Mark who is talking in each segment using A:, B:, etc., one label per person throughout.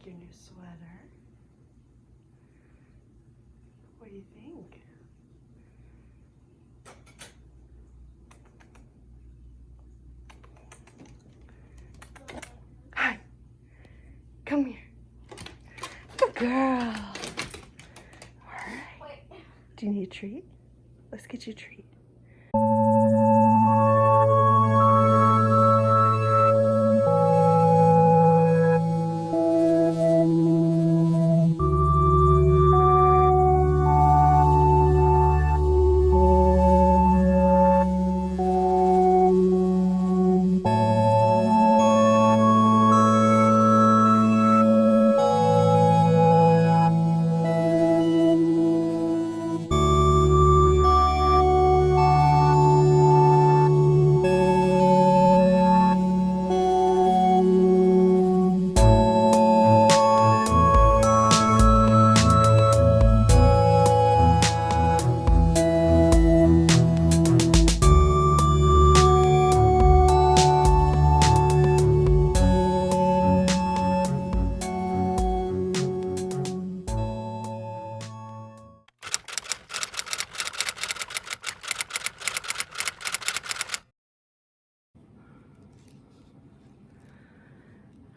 A: like your new sweater? What do you think? Hi. Come here. Good girl. All right. Do you need a treat? Let's get you a treat.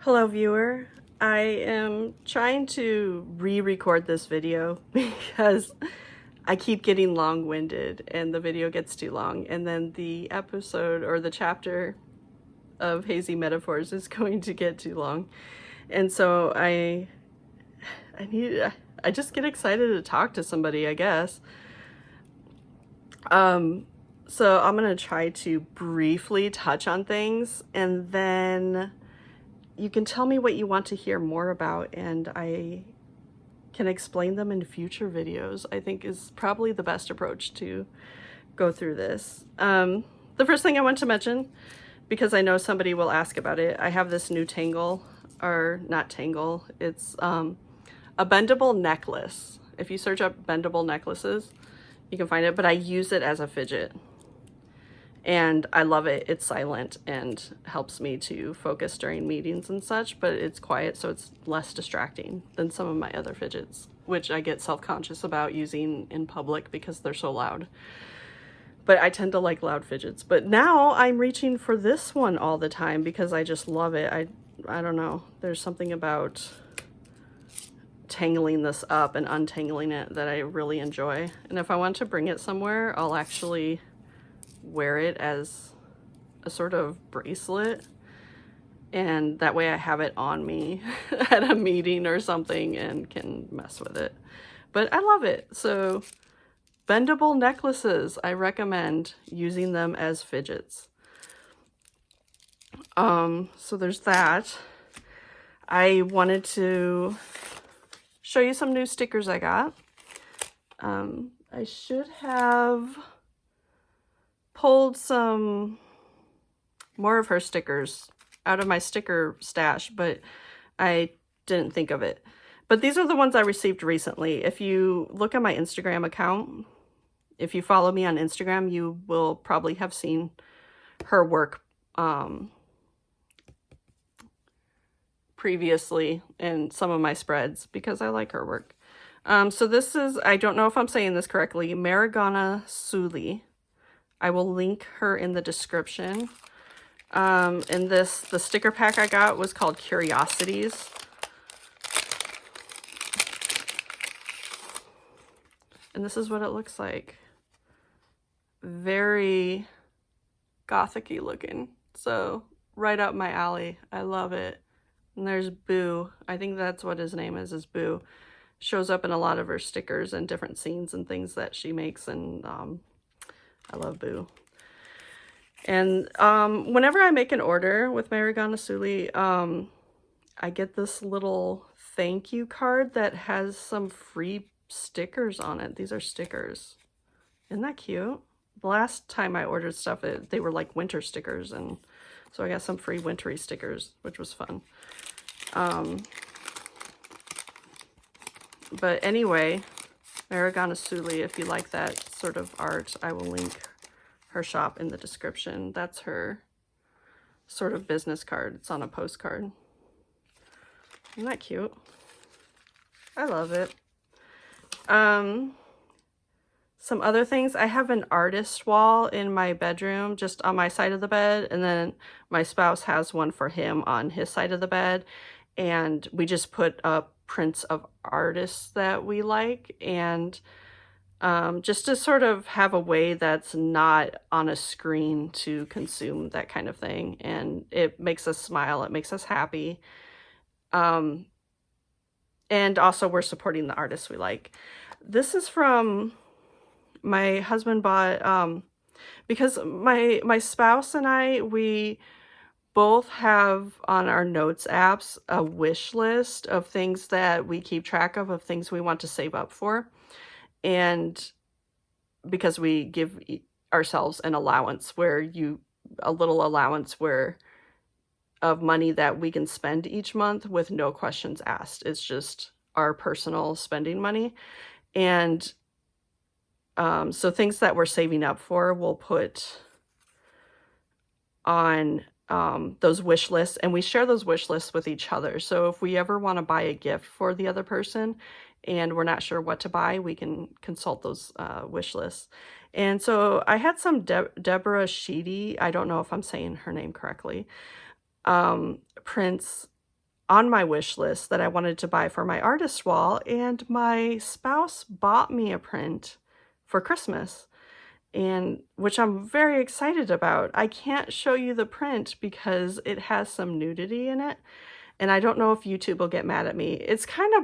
A: Hello viewer, I am trying to re-record this video because I keep getting long-winded and the video gets too long, and then the episode or the chapter of Hazy Metaphors is going to get too long, and so I just get excited to talk to somebody, I guess. So I'm gonna try to briefly touch on things, and then you can tell me what you want to hear more about, and I can explain them in future videos. I think is probably the best approach to go through this. The first thing I want to mention, because I know somebody will ask about it, I have this new tangle, or not tangle, it's a bendable necklace. If you search up bendable necklaces, you can find it, but I use it as a fidget. And I love it. It's silent and helps me to focus during meetings and such, but it's quiet, so it's less distracting than some of my other fidgets, which I get self-conscious about using in public because they're so loud. But I tend to like loud fidgets. But now I'm reaching for this one all the time because I just love it. I don't know. There's something about tangling this up and untangling it that I really enjoy. And if I want to bring it somewhere, I'll actually wear it as a sort of bracelet, and that way I have it on me at a meeting or something and can mess with it. But I love it. So bendable necklaces, I recommend using them as fidgets. So there's that. I wanted to show you some new stickers I got. I should have pulled some more of her stickers out of my sticker stash, but I didn't think of it. But these are the ones I received recently. If you look at my Instagram account, if you follow me on Instagram, you will probably have seen her work previously in some of my spreads because I like her work. So this is, I don't know if I'm saying this correctly, Marigana Suli. I will link her in the description. And the sticker pack I got was called Curiosities. And this is what it looks like. Very gothic-y looking. So right up my alley. I love it. And there's Boo. I think that's what his name is Boo. Shows up in a lot of her stickers and different scenes and things that she makes, and I love Boo. And whenever I make an order with Marigana Suli, I get this little thank you card that has some free stickers on it. These are stickers. Isn't that cute? The last time I ordered stuff, they were like winter stickers, and so I got some free wintry stickers, which was fun. But anyway, Marigana Suli, if you like that sort of art, I will link her shop in the description. That's her sort of business card. It's on a postcard. Isn't that cute? I love it. Some other things. I have an artist wall in my bedroom, just on my side of the bed, and then my spouse has one for him on his side of the bed, and we just put up prints of artists that we like, and just to sort of have a way that's not on a screen to consume that kind of thing, and it makes us smile, it makes us happy. And also we're supporting the artists we like. This is from my husband bought, because my spouse and I, we both have on our notes apps a wish list of things that we keep track of things we want to save up for. And because we give ourselves an allowance a little allowance of money that we can spend each month with no questions asked. It's just our personal spending money. And so things that we're saving up for, we'll put on those wish lists, and we share those wish lists with each other. So if we ever want to buy a gift for the other person and we're not sure what to buy, we can consult those wish lists. And so I had some Deborah Sheedy, I don't know if I'm saying her name correctly, prints on my wish list that I wanted to buy for my artist wall, and my spouse bought me a print for Christmas, and which I'm very excited about. I can't show you the print because it has some nudity in it, and I don't know if YouTube will get mad at me. It's kind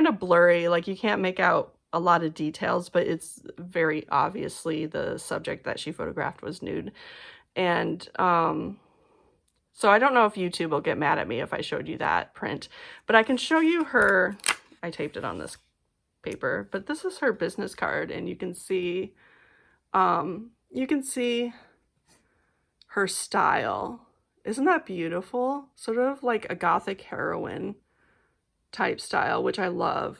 A: of blurry, like you can't make out a lot of details, but it's very obviously the subject that she photographed was nude. And so I don't know if YouTube will get mad at me if I showed you that print, but I can show you her. I taped it on this paper, but this is her business card, and you can see her style. Isn't that beautiful? Sort of like a gothic heroine type style, which I love.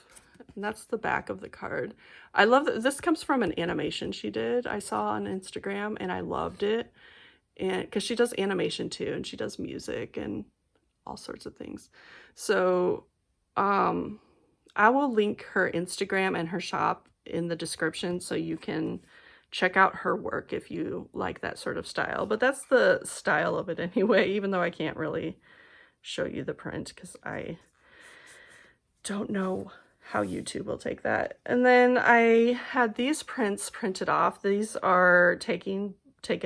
A: And that's the back of the card. I love that this comes from an animation she did. I saw on Instagram, and I loved it. And because she does animation too, and she does music and all sorts of things. So I will link her Instagram and her shop in the description so you can check out her work if you like that sort of style. But that's the style of it anyway, even though I can't really show you the print because I don't know how YouTube will take that. And then I had these prints printed off. These are taken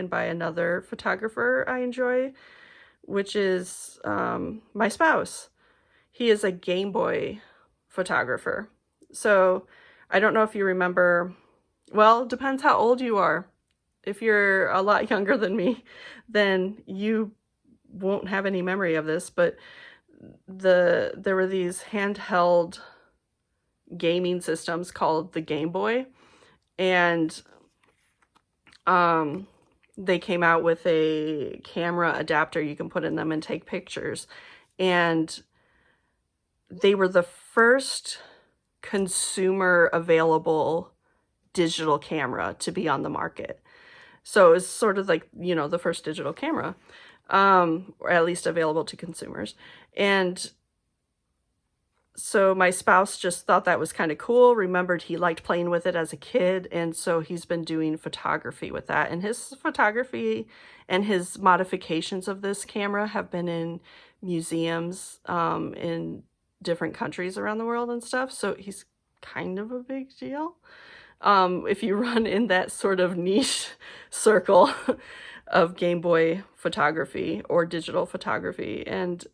A: by another photographer I enjoy, which is my spouse. He is a Game Boy photographer. So I don't know if you remember, well, it depends how old you are. If you're a lot younger than me, then you won't have any memory of this, but there were these handheld gaming systems called the Game Boy, and they came out with a camera adapter you can put in them and take pictures, and they were the first consumer available digital camera to be on the market. So it's sort of like, you know, the first digital camera, or at least available to consumers. And so my spouse just thought that was kind of cool, remembered he liked playing with it as a kid, and so he's been doing photography with that. And his photography and his modifications of this camera have been in museums in different countries around the world and stuff, so he's kind of a big deal. If you run in that sort of niche circle of Game Boy photography or digital photography. And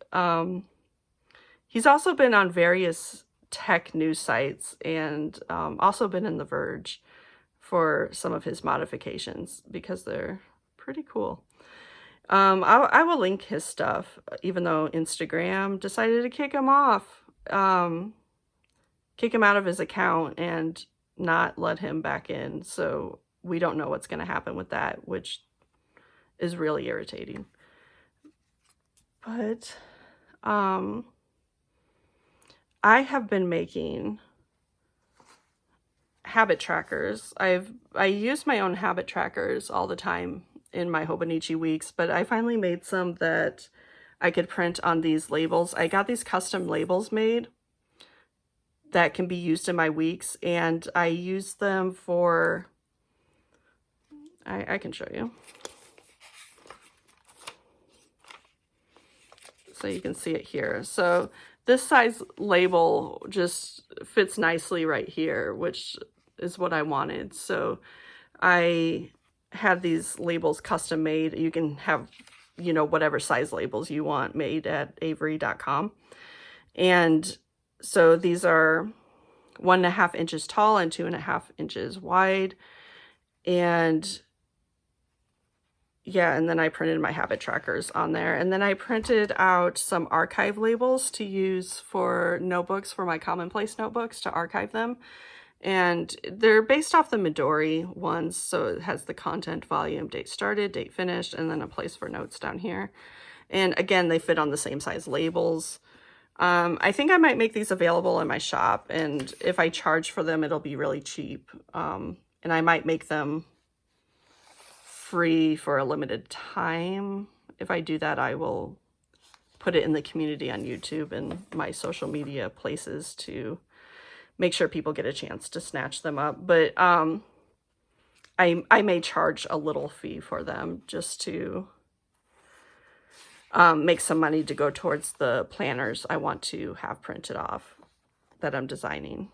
A: he's also been on various tech news sites, and also been in The Verge for some of his modifications because they're pretty cool. I will link his stuff, even though Instagram decided to kick him off, kick him out of his account and not let him back in. So we don't know what's going to happen with that, which is really irritating. But I have been making habit trackers. I use my own habit trackers all the time in my Hobonichi Weeks, but I finally made some that I could print on these labels. I got these custom labels made that can be used in my weeks, and I use them for, I can show you. So you can see it here. So this size label just fits nicely right here, which is what I wanted. So I had these labels custom made. You can have, you know, whatever size labels you want made at avery.com. And so these are 1.5 inches tall and 2.5 inches wide. And yeah, and then I printed my habit trackers on there. And then I printed out some archive labels to use for notebooks, for my commonplace notebooks, to archive them. And they're based off the Midori ones. So it has the content, volume, date started, date finished, and then a place for notes down here. And again, they fit on the same size labels. I think I might make these available in my shop. And if I charge for them, it'll be really cheap. And I might make them free for a limited time. If I do that, I will put it in the community on YouTube and my social media places to make sure people get a chance to snatch them up. But I may charge a little fee for them just to make some money to go towards the planners I want to have printed off that I'm designing,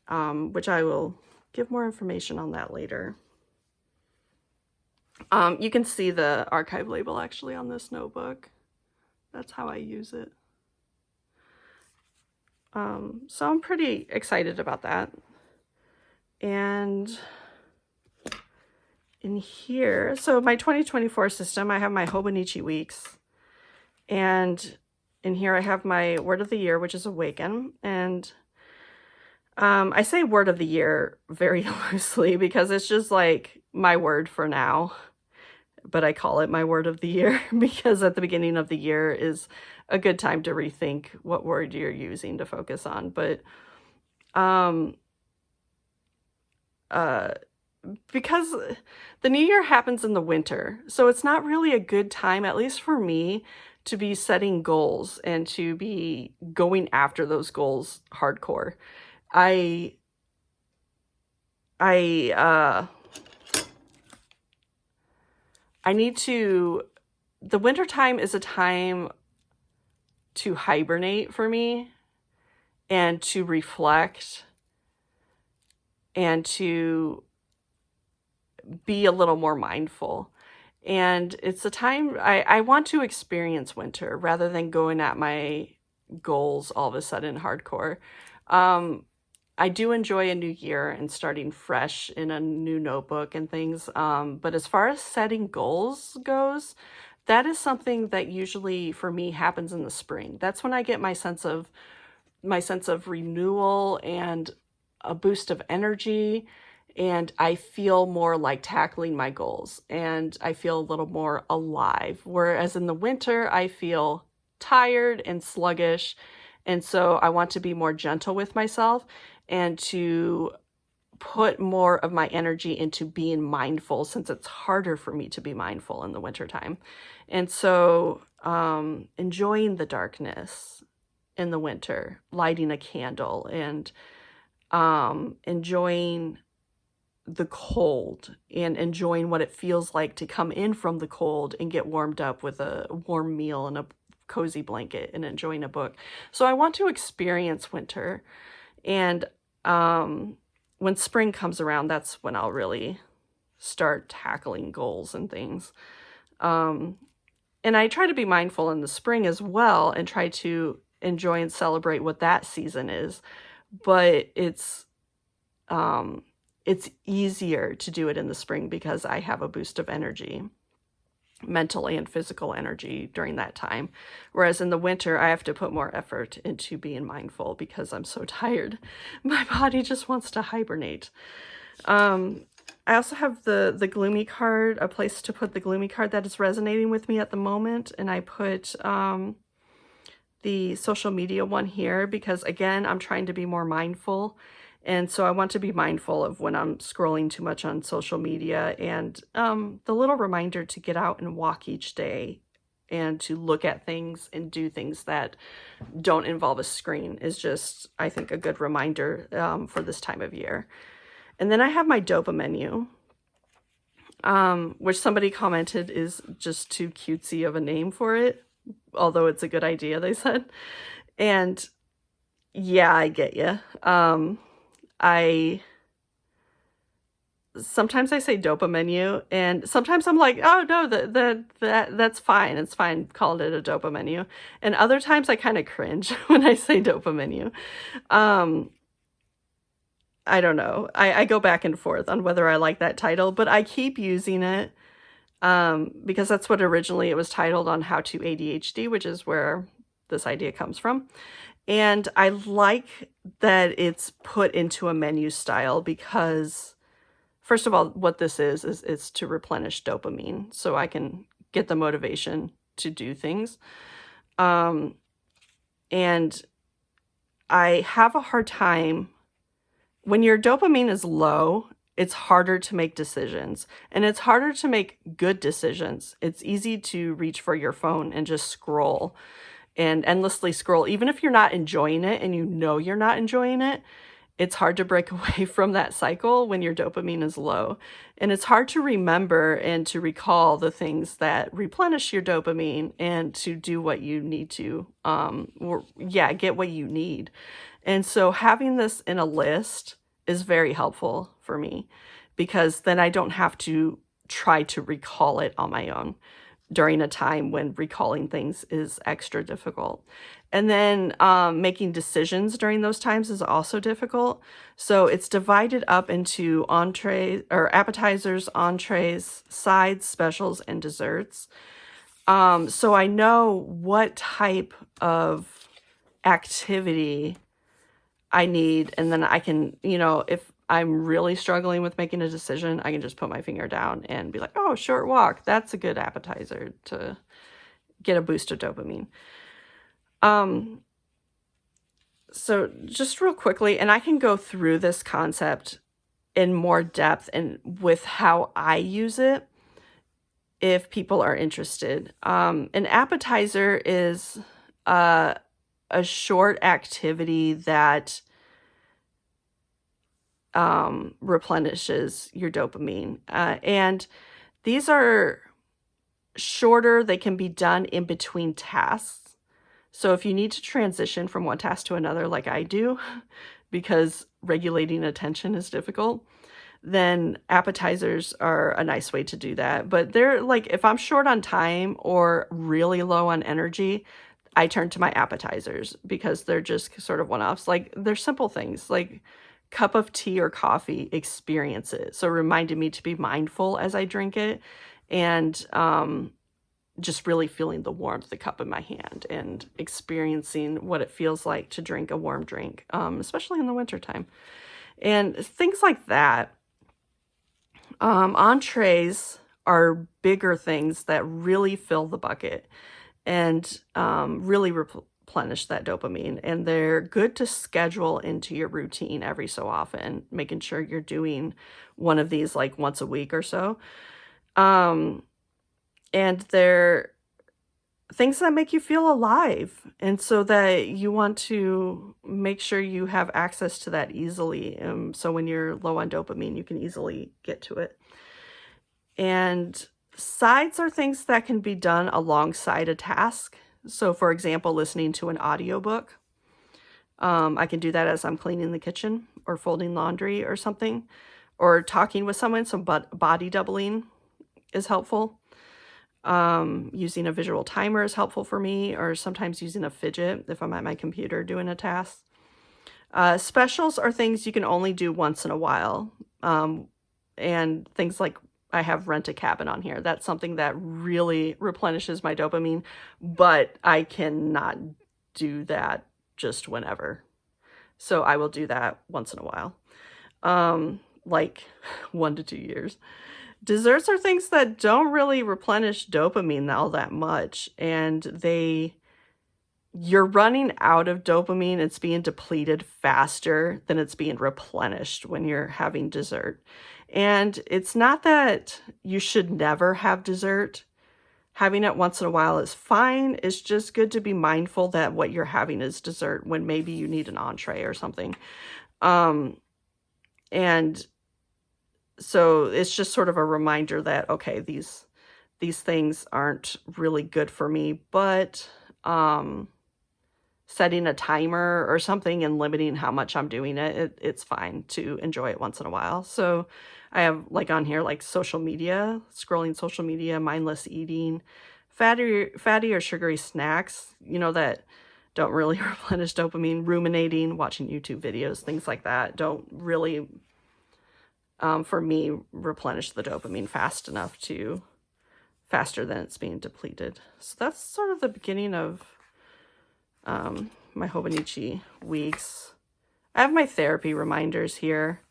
A: which I will give more information on that later. You can see the archive label actually on this notebook. That's how I use it. So I'm pretty excited about that. And in here, so my 2024 system, I have my Hobonichi Weeks. And in here I have my word of the year, which is awaken. And I say word of the year very loosely because it's just like my word for now. But I call it my word of the year because at the beginning of the year is a good time to rethink what word you're using to focus on. But because the new year happens in the winter, so it's not really a good time, at least for me, to be setting goals and to be going after those goals hardcore. I need to, the winter time is a time to hibernate for me and to reflect and to be a little more mindful. And it's a time I want to experience winter rather than going at my goals all of a sudden hardcore. I do enjoy a new year and starting fresh in a new notebook and things. But as far as setting goals goes, that is something that usually for me happens in the spring. That's when I get my sense of renewal and a boost of energy. And I feel more like tackling my goals and I feel a little more alive. Whereas in the winter, I feel tired and sluggish. And so I want to be more gentle with myself and to put more of my energy into being mindful, since it's harder for me to be mindful in the wintertime. And so enjoying the darkness in the winter, lighting a candle, and enjoying the cold and enjoying what it feels like to come in from the cold and get warmed up with a warm meal and a cozy blanket and enjoying a book. So I want to experience winter. And when spring comes around, that's when I'll really start tackling goals and things. And I try to be mindful in the spring as well and try to enjoy and celebrate what that season is. But it's easier to do it in the spring because I have a boost of energy, mental and physical energy during that time. Whereas in the winter, I have to put more effort into being mindful because I'm so tired. My body just wants to hibernate. I also have the gloomy card, a place to put the gloomy card that is resonating with me at the moment. And I put the social media one here because, again, I'm trying to be more mindful. And so I want to be mindful of when I'm scrolling too much on social media, and the little reminder to get out and walk each day and to look at things and do things that don't involve a screen is just, I think, a good reminder for this time of year. And then I have my Dopa menu, which somebody commented is just too cutesy of a name for it, although it's a good idea, they said. And yeah, I get you. Sometimes I say Dopa menu, and sometimes I'm like, oh no, that's fine. It's fine. Call it a Dopa menu. And other times I kind of cringe when I say Dopa menu. I don't know. I go back and forth on whether I like that title, but I keep using it because that's what originally it was titled, on How to ADHD, which is where this idea comes from. And I like that it's put into a menu style because, first of all, what this is it's to replenish dopamine so I can get the motivation to do things. And I have a hard time, when your dopamine is low, it's harder to make decisions, and it's harder to make good decisions. It's easy to reach for your phone and just scroll and endlessly scroll. Even if you're not enjoying it and you know you're not enjoying it, it's hard to break away from that cycle when your dopamine is low. And it's hard to remember and to recall the things that replenish your dopamine and to do what you need to, get what you need. And so having this in a list is very helpful for me, because then I don't have to try to recall it on my own during a time when recalling things is extra difficult. And then making decisions during those times is also difficult. So it's divided up into appetizers, entrees, sides, specials, and desserts. So I know what type of activity I need, and then I can, if I'm really struggling with making a decision, I can just put my finger down and be like, oh, short walk, that's a good appetizer to get a boost of dopamine. So just real quickly, and I can go through this concept in more depth and with how I use it if people are interested. An appetizer is a short activity that replenishes your dopamine. And these are shorter. They can be done in between tasks. So if you need to transition from one task to another, like I do, because regulating attention is difficult, then appetizers are a nice way to do that. But they're like, if I'm short on time or really low on energy, I turn to my appetizers because they're just sort of one-offs. Like, they're simple things like cup of tea or coffee, experience it. So reminding me to be mindful as I drink it, and just really feeling the warmth of the cup in my hand and experiencing what it feels like to drink a warm drink, especially in the wintertime. And things like that. Entrees are bigger things that really fill the bucket and really replenish that dopamine. And they're good to schedule into your routine every so often, making sure you're doing one of these like once a week or so. And they're things that make you feel alive, and so that you want to make sure you have access to that easily. So when you're low on dopamine, you can easily get to it. And sides are things that can be done alongside a task. So for example, listening to an audiobook. I can do that as I'm cleaning the kitchen or folding laundry or something, or talking with someone. So body doubling is helpful. Using a visual timer is helpful for me, or sometimes using a fidget if I'm at my computer doing a task. Specials are things you can only do once in a while. And things like, I have Rent a Cabin on here. That's something that really replenishes my dopamine, but I cannot do that just whenever. So I will do that once in a while, like 1 to 2 years. Desserts are things that don't really replenish dopamine all that much, and you're running out of dopamine. It's being depleted faster than it's being replenished when you're having dessert. And it's not that you should never have dessert. Having it once in a while is fine. It's just good to be mindful that what you're having is dessert when maybe you need an entree or something. And so it's just sort of a reminder that, okay, these things aren't really good for me, but setting a timer or something and limiting how much I'm doing it's fine to enjoy it once in a while. So I have like on here, like social media, scrolling social media, mindless eating, fatty or sugary snacks, you know, that don't really replenish dopamine, ruminating, watching YouTube videos, things like that don't really, for me, replenish the dopamine faster than it's being depleted. So that's sort of the beginning of my Hobonichi weeks. I have my therapy reminders here.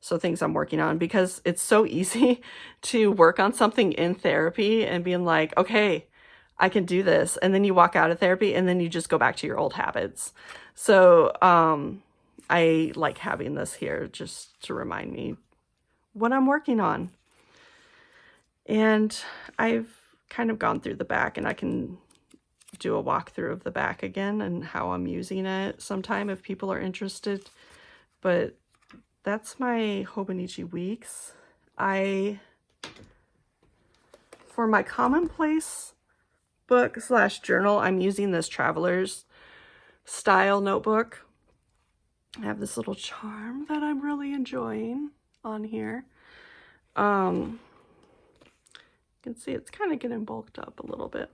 A: So things I'm working on, because it's so easy to work on something in therapy and being like, okay, I can do this. And then you walk out of therapy and then you just go back to your old habits. So I like having this here just to remind me what I'm working on. And I've kind of gone through the back, and I can do a walkthrough of the back again and how I'm using it sometime if people are interested. But that's my Hobonichi weeks. For my commonplace book / journal, I'm using this traveler's style notebook. I have this little charm that I'm really enjoying on here. You can see it's kind of getting bulked up a little bit.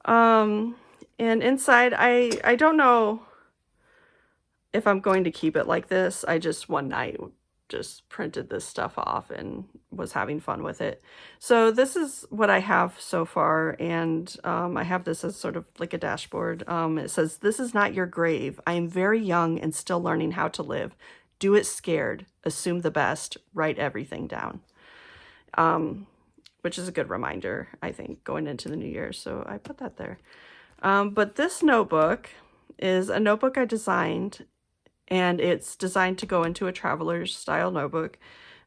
A: And inside, I don't know if I'm going to keep it like this. I just one night just printed this stuff off and was having fun with it. So this is what I have so far, and I have this as sort of like a dashboard. It says, "This is not your grave. I am very young and still learning how to live. Do it scared. Assume the best. Write everything down." Which is a good reminder, I think, going into the new year. So I put that there. But this notebook is a notebook I designed, and it's designed to go into a traveler's style notebook.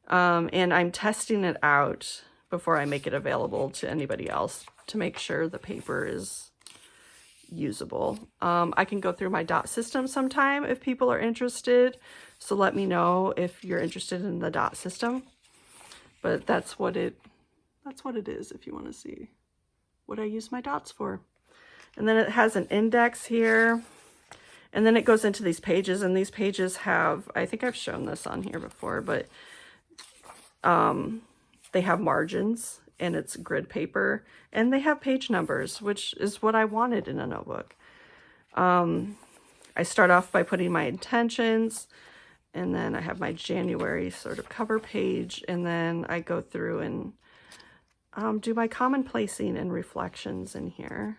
A: And I'm testing it out before I make it available to anybody else to make sure the paper is usable. I can go through my dot system sometime if people are interested. So let me know if you're interested in the dot system. But that's what it is if you want to see what I use my dots for. And then it has an index here. And then it goes into these pages, and these pages have, I think I've shown this on here before, but they have margins, and it's grid paper, and they have page numbers, which is what I wanted in a notebook. I start off by putting my intentions, and then I have my January sort of cover page, and then I go through and do my commonplacing and reflections in here,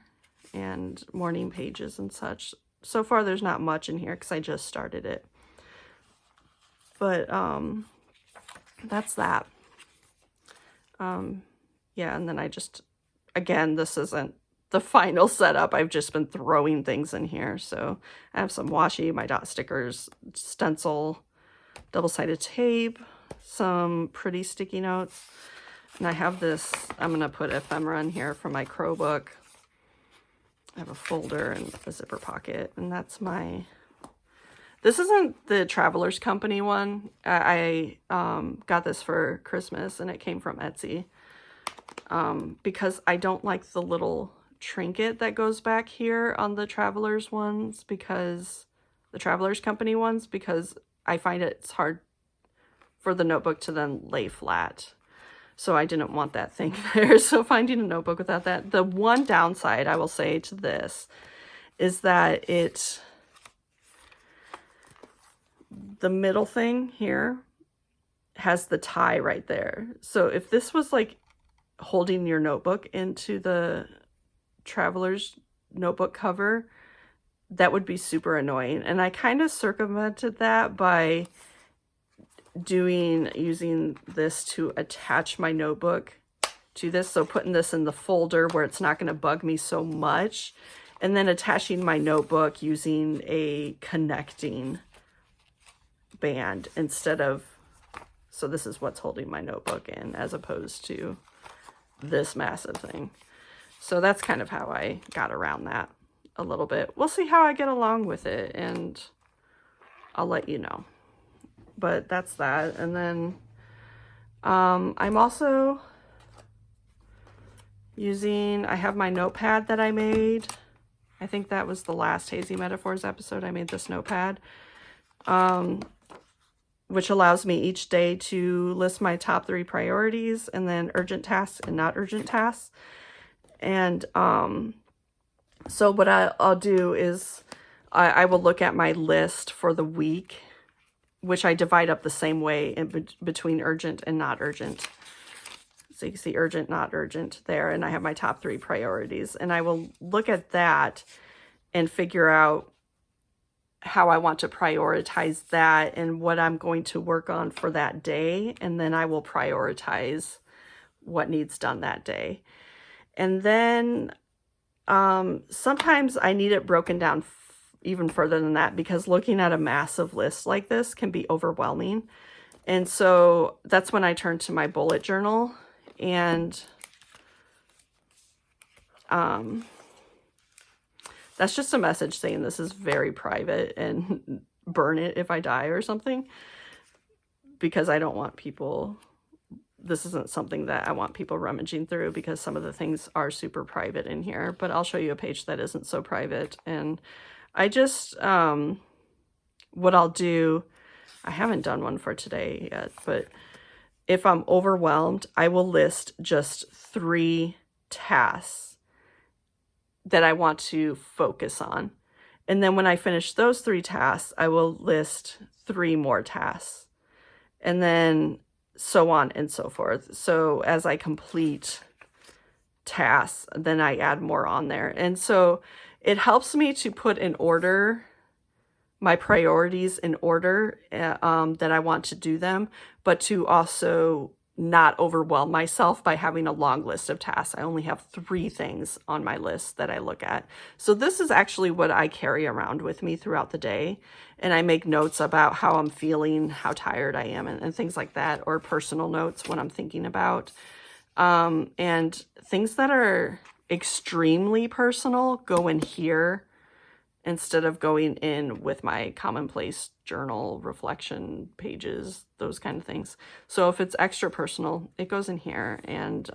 A: and morning pages and such. So far, there's not much in here because I just started it. But that's that. Yeah, and then I just, again, this isn't the final setup. I've just been throwing things in here. So I have some washi, my dot stickers, stencil, double-sided tape, some pretty sticky notes. And I have this, I'm going to put ephemera in here from my crow book. I have a folder and a zipper pocket, and that's my, this isn't the Traveler's Company one. I got this for Christmas, and it came from Etsy, because I don't like the little trinket that goes back here on the Traveler's ones, because the Traveler's Company ones, because I find it's hard for the notebook to then lay flat. So I didn't want that thing there. So finding a notebook without that. The one downside I will say to this is that the middle thing here has the tie right there. So if this was like holding your notebook into the Traveler's notebook cover, that would be super annoying. And I kind of circumvented that by using this to attach my notebook to this. So putting this in the folder where it's not going to bug me so much, and then attaching my notebook using a connecting band instead of, so this is what's holding my notebook in, as opposed to this massive thing. So that's kind of how I got around that a little bit. We'll see how I get along with it, and I'll let you know. But that's that. And then I'm also I have my notepad that I made. I think that was the last Hazy Metaphors episode. I made this notepad, which allows me each day to list my top 3 priorities, and then urgent tasks and not urgent tasks. And so what I'll do is I will look at my list for the week, which I divide up the same way between urgent and not urgent. So you can see urgent, not urgent there. And I have my top 3 priorities. And I will look at that and figure out how I want to prioritize that and what I'm going to work on for that day. And then I will prioritize what needs done that day. And then sometimes I need it broken down even further than that, because looking at a massive list like this can be overwhelming. And so that's when I turn to my bullet journal, and that's just a message saying this is very private and burn it if I die or something, because I don't want people, this isn't something that I want people rummaging through, because some of the things are super private in here. But I'll show you a page that isn't so private. And I just, what I'll do, I haven't done one for today yet, but if I'm overwhelmed, I will list just 3 tasks that I want to focus on. And then when I finish those 3 tasks, I will list 3 more tasks. And then so on and so forth. So as I complete tasks, then I add more on there. And so it helps me to put in order my priorities in order that I want to do them, but to also not overwhelm myself by having a long list of tasks. I only have 3 things on my list that I look at. So this is actually what I carry around with me throughout the day. And I make notes about how I'm feeling, how tired I am, and things like that, or personal notes when I'm thinking about. And things that are extremely personal go in here instead of going in with my commonplace journal reflection pages, those kind of things. So if it's extra personal, it goes in here. And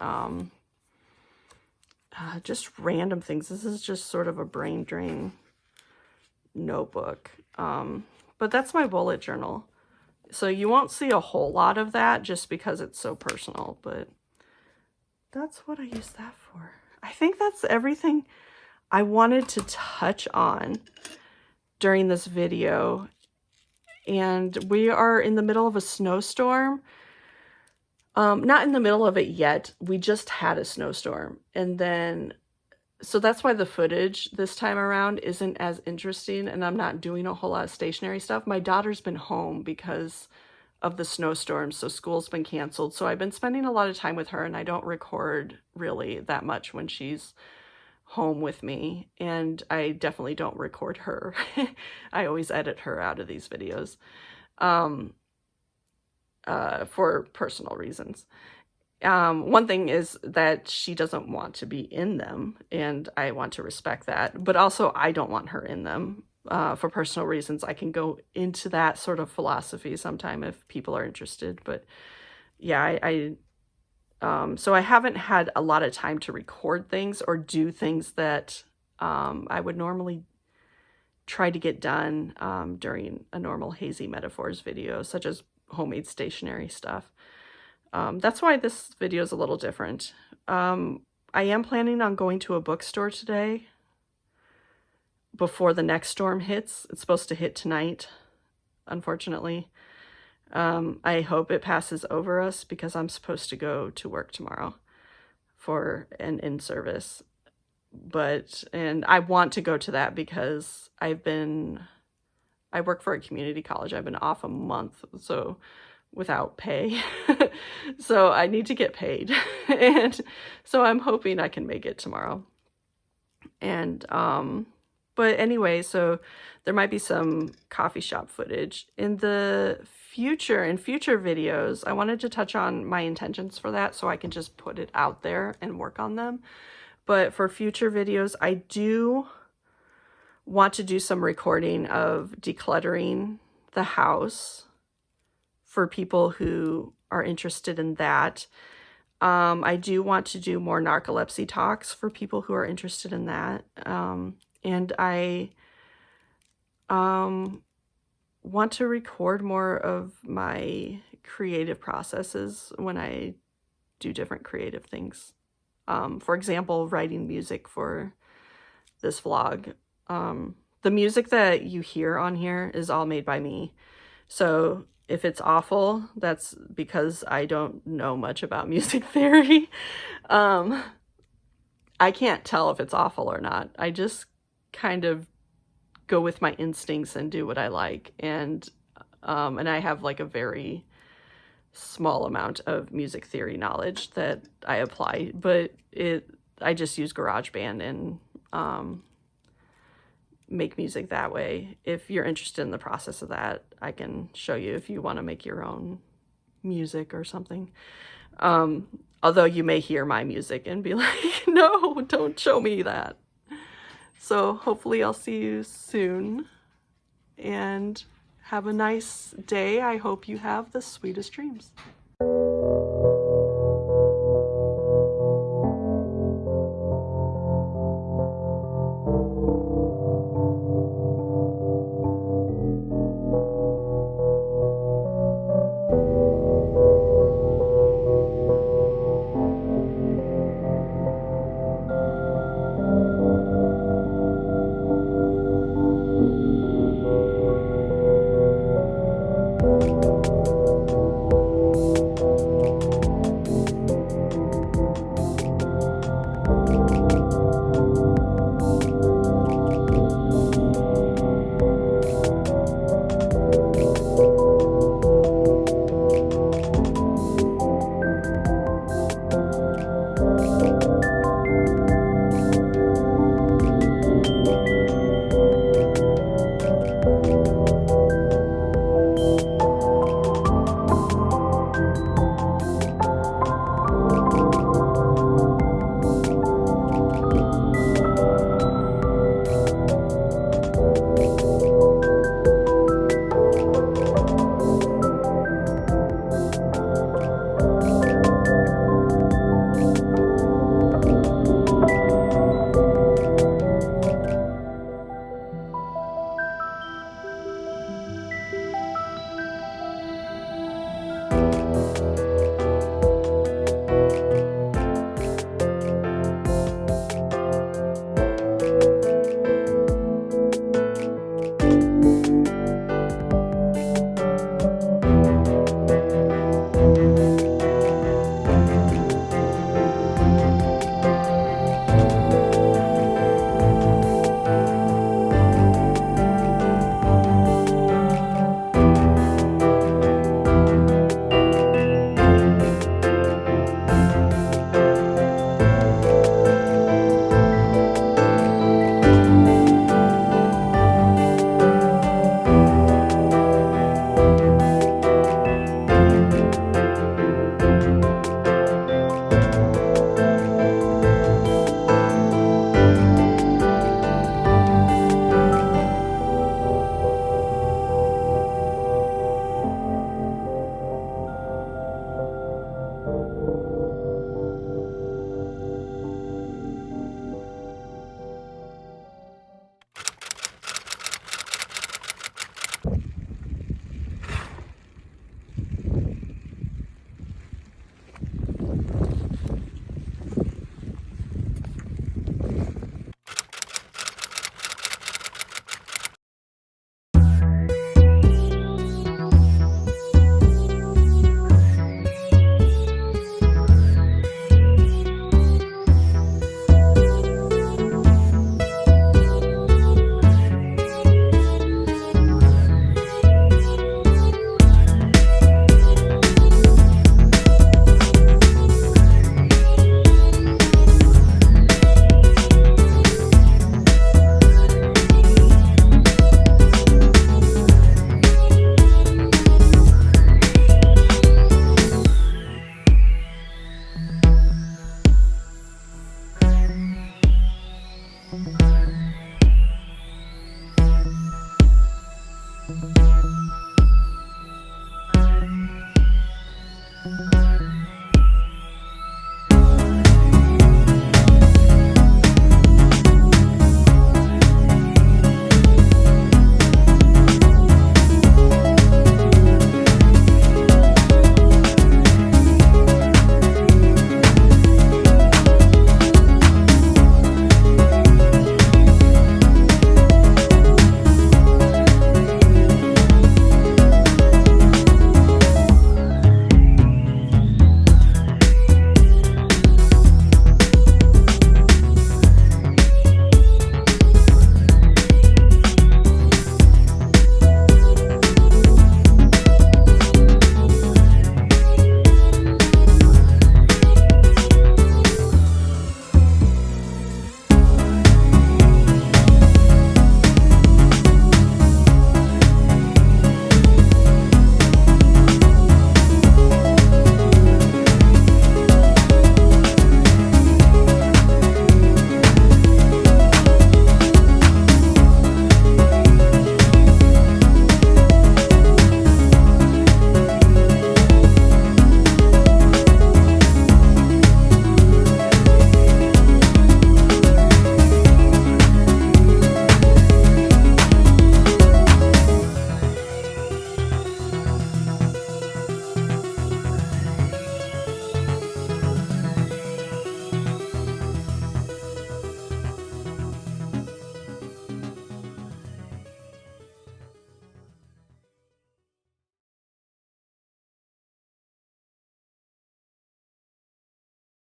A: just random things. This is just sort of a brain drain notebook. But that's my bullet journal. So you won't see a whole lot of that just because it's so personal, but that's what I use that for. I think that's everything I wanted to touch on during this video. And we are in the middle of a snowstorm. Not in the middle of it yet. We just had a snowstorm. And then, so that's why the footage this time around isn't as interesting, and I'm not doing a whole lot of stationery stuff. My daughter's been home because of the snowstorm, so school's been canceled. So I've been spending a lot of time with her, and I don't record really that much when she's home with me, and I definitely don't record her. I always edit her out of these videos for personal reasons. One thing is that she doesn't want to be in them, and I want to respect that, but also I don't want her in them for personal reasons. I can go into that sort of philosophy sometime if people are interested, but yeah, so I haven't had a lot of time to record things or do things that I would normally try to get done during a normal Hazy Metaphors video, such as homemade stationery stuff. That's why this video is a little different. I am planning on going to a bookstore today before the next storm hits. It's supposed to hit tonight, unfortunately. I hope it passes over us because I'm supposed to go to work tomorrow for an in-service. And I want to go to that because I work for a community college. I've been off a month, so without pay. So I need to get paid. And so I'm hoping I can make it tomorrow. And, but anyway, so there might be some coffee shop footage. In the in future videos, I wanted to touch on my intentions for that so I can just put it out there and work on them. But for future videos, I do want to do some recording of decluttering the house for people who are interested in that. I do want to do more narcolepsy talks for people who are interested in that. And I want to record more of my creative processes when I do different creative things. For example, writing music for this vlog. The music that you hear on here is all made by me. So if it's awful, that's because I don't know much about music theory. I can't tell if it's awful or not. I just kind of go with my instincts and do what I like. And I have like a very small amount of music theory knowledge that I apply, but I just use GarageBand and make music that way. If you're interested in the process of that, I can show you if you want to make your own music or something. Although you may hear my music and be like, no, don't show me that. So hopefully I'll see you soon, and have a nice day. I hope you have the sweetest dreams.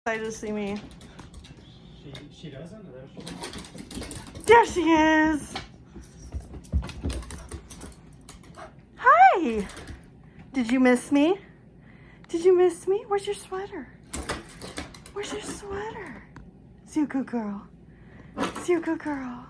A: Excited to see me.
B: She doesn't?
A: There she is. Hi. Did you miss me? Did you miss me? Where's your sweater? Where's your sweater? Is you a good girl? Is you a good girl?